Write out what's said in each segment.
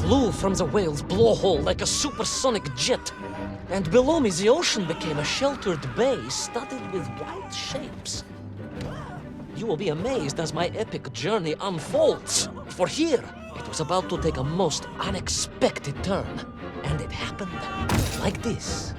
flew from the whale's blowhole like a supersonic jet. And below me, the ocean became a sheltered bay studded with wild shapes. You will be amazed as my epic journey unfolds. For here, it was about to take a most unexpected turn. And it happened like this.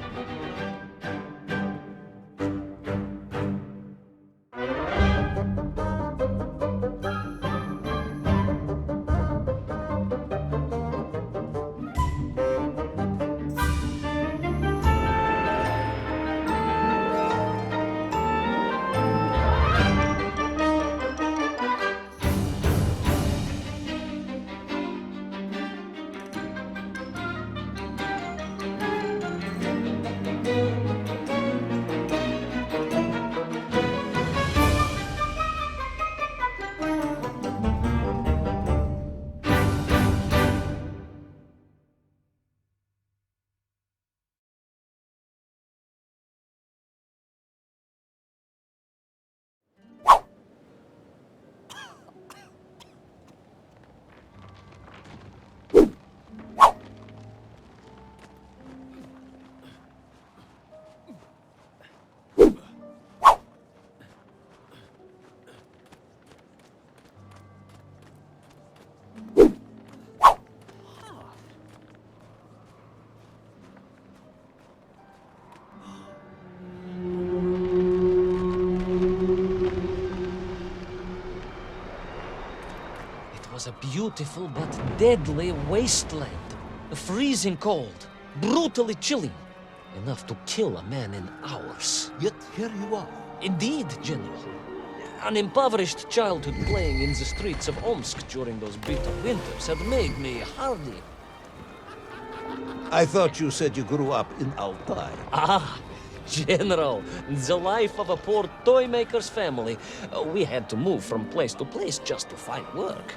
Was a beautiful but deadly wasteland. Freezing cold, brutally chilling, enough to kill a man in hours. Yet here you are. Indeed, General. An impoverished childhood playing in the streets of Omsk during those bitter winters had made me hardy. I thought you said you grew up in Altai. Ah, General, the life of a poor toy maker's family. We had to move from place to place just to find work.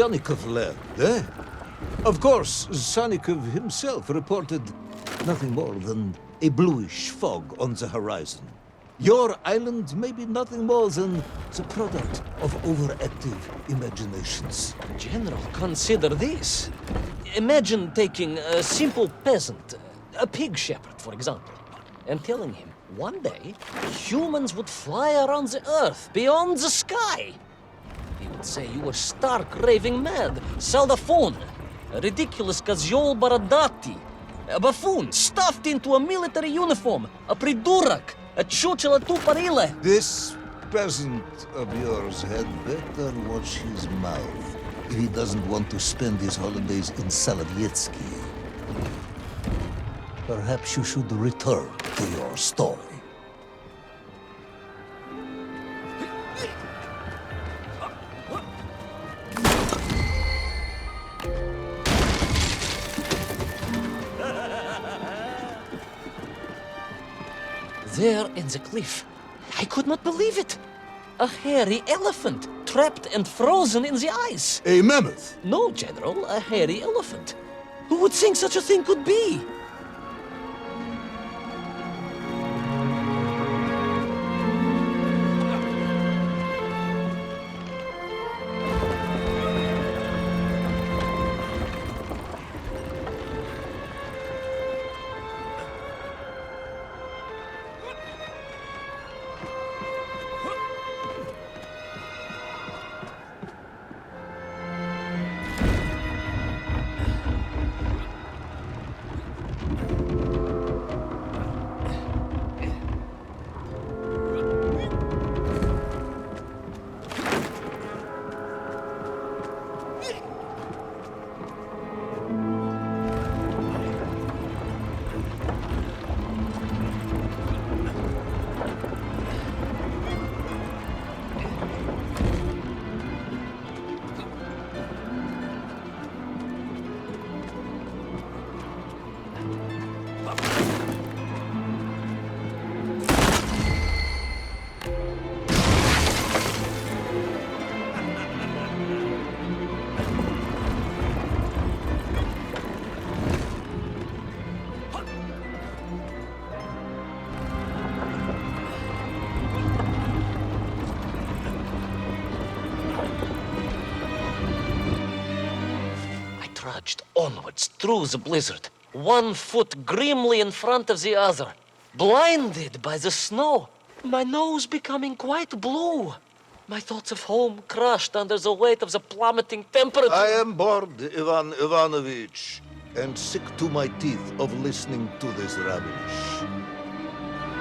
Sanikov land, eh? Of course, Sanikov himself reported nothing more than a bluish fog on the horizon. Your island may be nothing more than the product of overactive imaginations. General, consider this. Imagine taking a simple peasant, a pig shepherd, for example, and telling him one day humans would fly around the earth beyond the sky. He would say you were stark raving mad, Saldafon, a ridiculous Kazyol Baradati, a buffoon stuffed into a military uniform, a pridurak, a chuchela tuparile. This peasant of yours had better watch his mouth if he doesn't want to spend his holidays in Solovyetsky. Perhaps you should return to your story. There in the cliff, I could not believe it. A hairy elephant, trapped and frozen in the ice. A mammoth? No, General, a hairy elephant. Who would think such a thing could be? Trudged onwards through the blizzard, one foot grimly in front of the other, blinded by the snow, my nose becoming quite blue, my thoughts of home crushed under the weight of the plummeting temperature. I am bored, Ivan Ivanovich, and sick to my teeth of listening to this rubbish.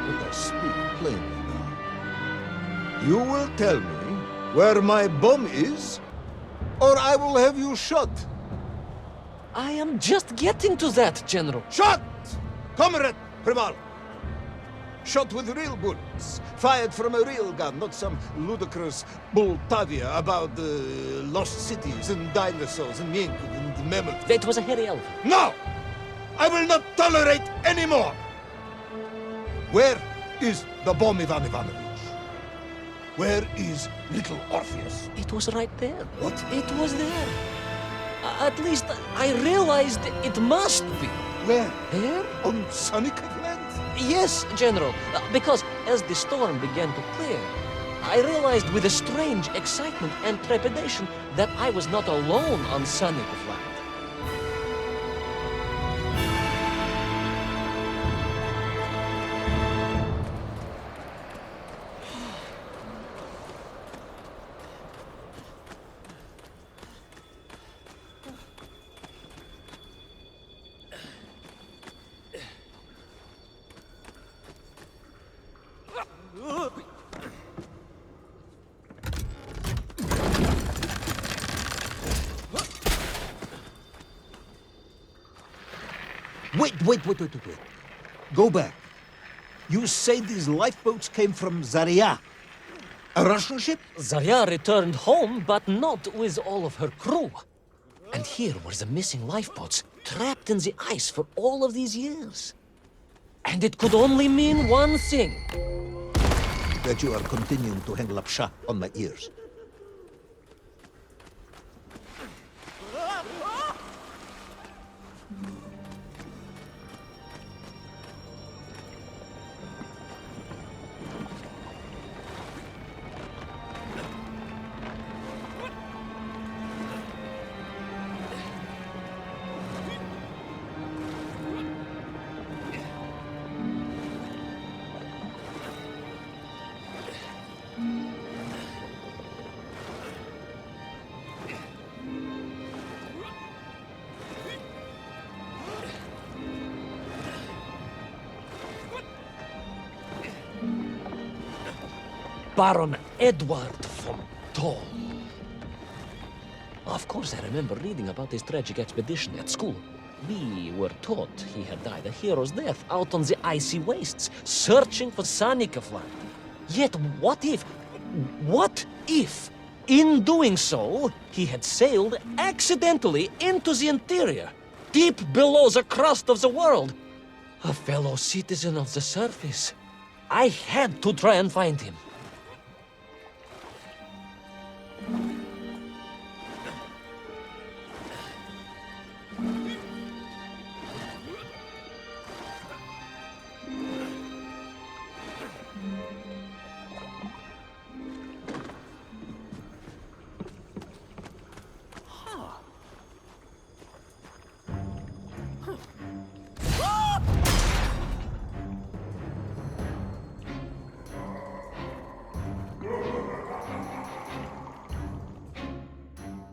Let us speak plainly now. You will tell me where my bomb is, or I will have you shot. I am just getting to that, General. Shot! Comrade Primal! Shot with real bullets, fired from a real gun, not some ludicrous Bultavia about lost cities and dinosaurs and Menkv and mammoth. That was a hairy elephant. No! I will not tolerate any more! Where is the bomb, Ivan Ivanovich? Where is little Orpheus? It was right there. What? It was there. At least I realized it must be. Where? There? On Sanikov land? Yes, General. Because as the storm began to clear, I realized with a strange excitement and trepidation that I was not alone on Sanikov land. Wait. Go back. You say these lifeboats came from Zarya? A Russian ship? Zarya returned home, but not with all of her crew. And here were the missing lifeboats, trapped in the ice for all of these years. And it could only mean one thing. That you are continuing to hang lapsha on my ears. Baron Edward von Toll. Of course, I remember reading about his tragic expedition at school. We were taught he had died a hero's death out on the icy wastes, searching for Sannikov land. Yet what if, in doing so, he had sailed accidentally into the interior, deep below the crust of the world? A fellow citizen of the surface. I had to try and find him.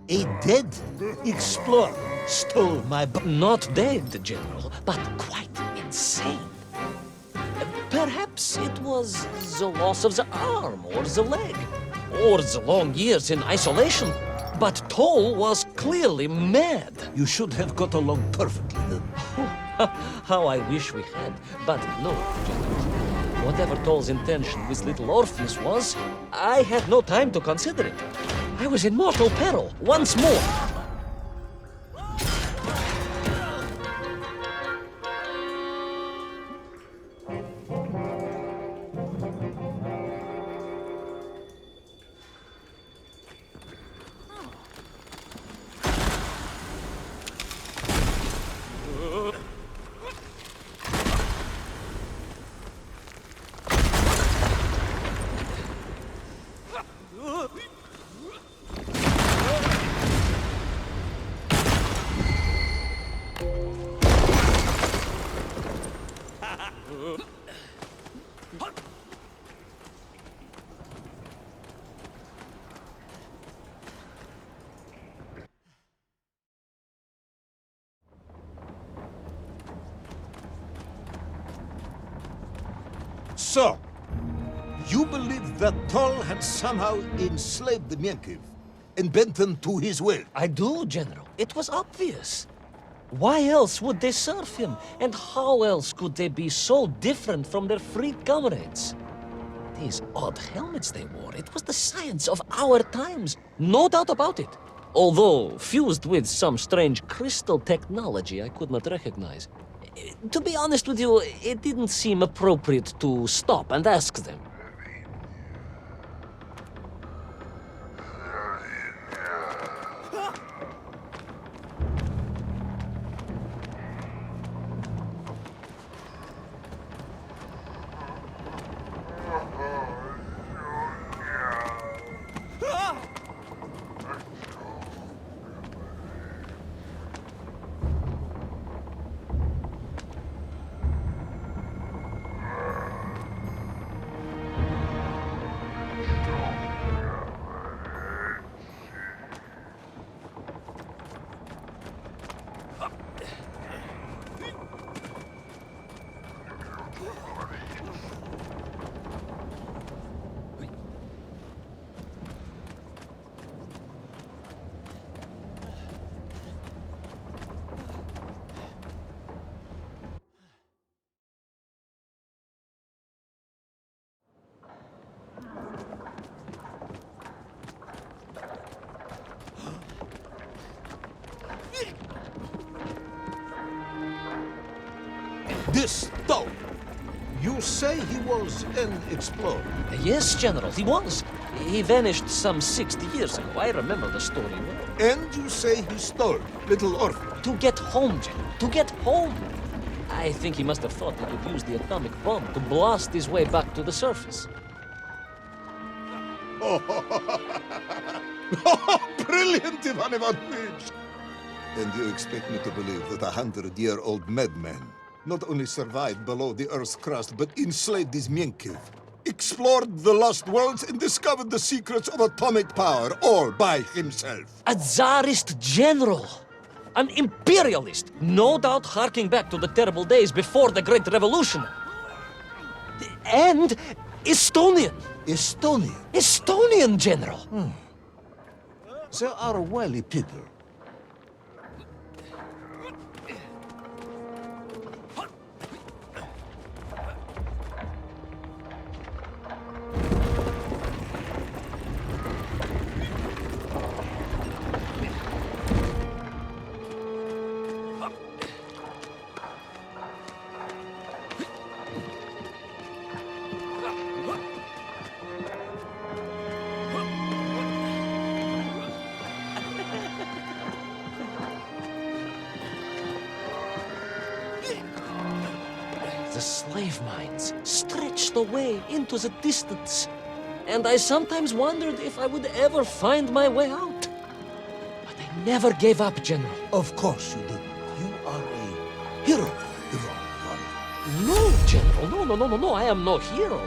A dead explorer stole my Not dead, General, but quite insane. Perhaps it was the loss of the arm or the leg, or the long years in isolation. But Toll was clearly mad. You should have got along perfectly then. How I wish we had. But no, General. Whatever Toll's intention with little Orpheus was, I had no time to consider it. I was in mortal peril once more. So, you believe that Toll had somehow enslaved the Menkv and bent them to his will? I do, General. It was obvious. Why else would they serve him? And how else could they be so different from their freed comrades? These odd helmets they wore, it was the science of our times. No doubt about it. Although fused with some strange crystal technology I could not recognize. To be honest with you, it didn't seem appropriate to stop and ask them. This Toll, you say he was an explorer? Yes, General, he was. He vanished some 60 years ago. I remember the story well. And you say he stole little Orpheus? To get home, General. To get home. I think he must have thought he could use the atomic bomb to blast his way back to the surface. Brilliant, Ivan Ivanovich! And you expect me to believe that a 100-year-old madman not only survived below the Earth's crust, but enslaved his Menkv, explored the lost worlds, and discovered the secrets of atomic power, all by himself? A Tsarist general! An imperialist! No doubt harking back to the terrible days before the Great Revolution. And Estonian! Estonian. Estonian, General! They are wily people. The slave mines stretched away into the distance, and I sometimes wondered if I would ever find my way out. But I never gave up, General. Of course you didn't. You are a hero, Ivan. No, General, no, I am no hero.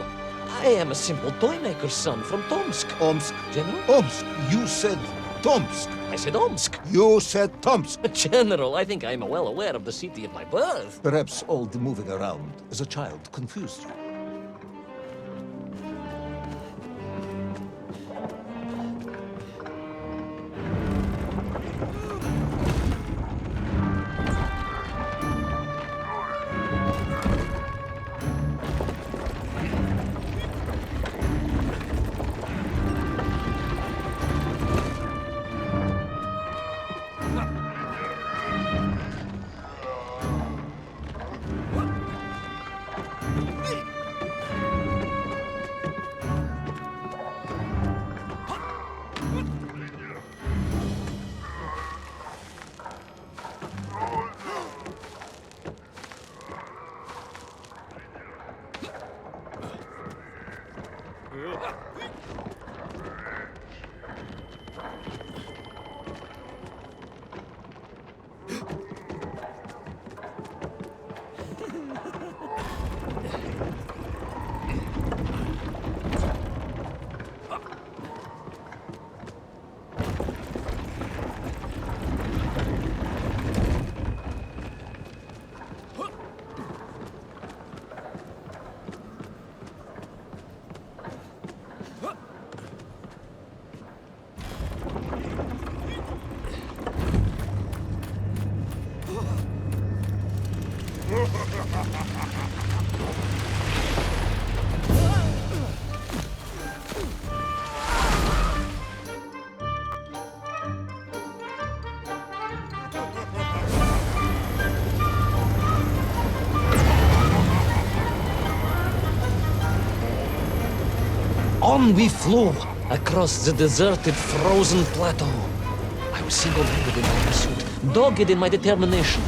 I am a simple toy maker's son from Tomsk. Omsk. General? Omsk. You said Tomsk. I said Omsk. You said Tomsk. General, I think I am well aware of the city of my birth. Perhaps all the moving around as a child confused you. On we flew across the deserted, frozen plateau. I was single-minded in my pursuit, dogged in my determination.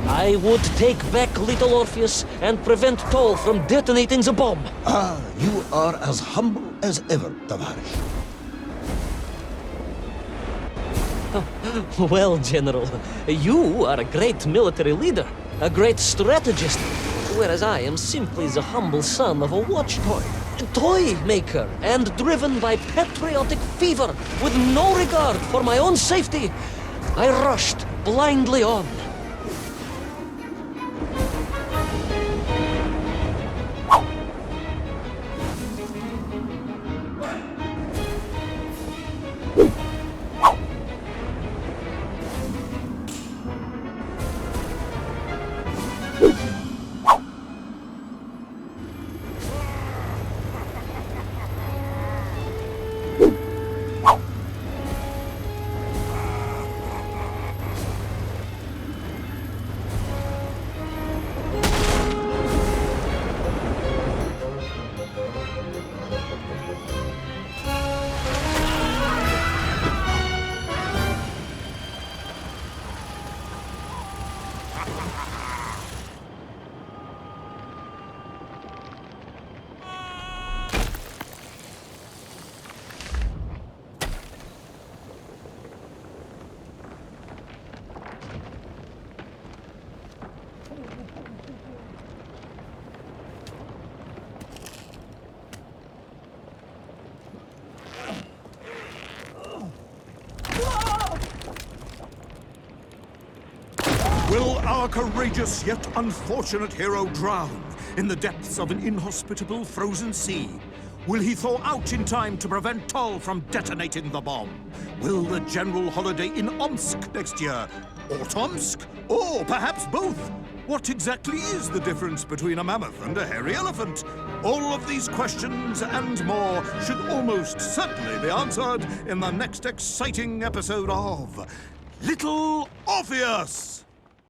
I would take back little Orpheus and prevent Toll from detonating the bomb. Ah, you are as humble as ever, Tavarish. Well, General, you are a great military leader, a great strategist, whereas I am simply the humble son of a watch toy maker, and driven by patriotic fever with no regard for my own safety. I rushed blindly on. our courageous yet unfortunate hero drown in the depths of an inhospitable frozen sea? Will he thaw out in time to prevent Tull from detonating the bomb? Will the general holiday in Omsk next year? Or Tomsk? Or perhaps both? What exactly is the difference between a mammoth and a hairy elephant? All of these questions and more should almost certainly be answered in the next exciting episode of Little Orpheus!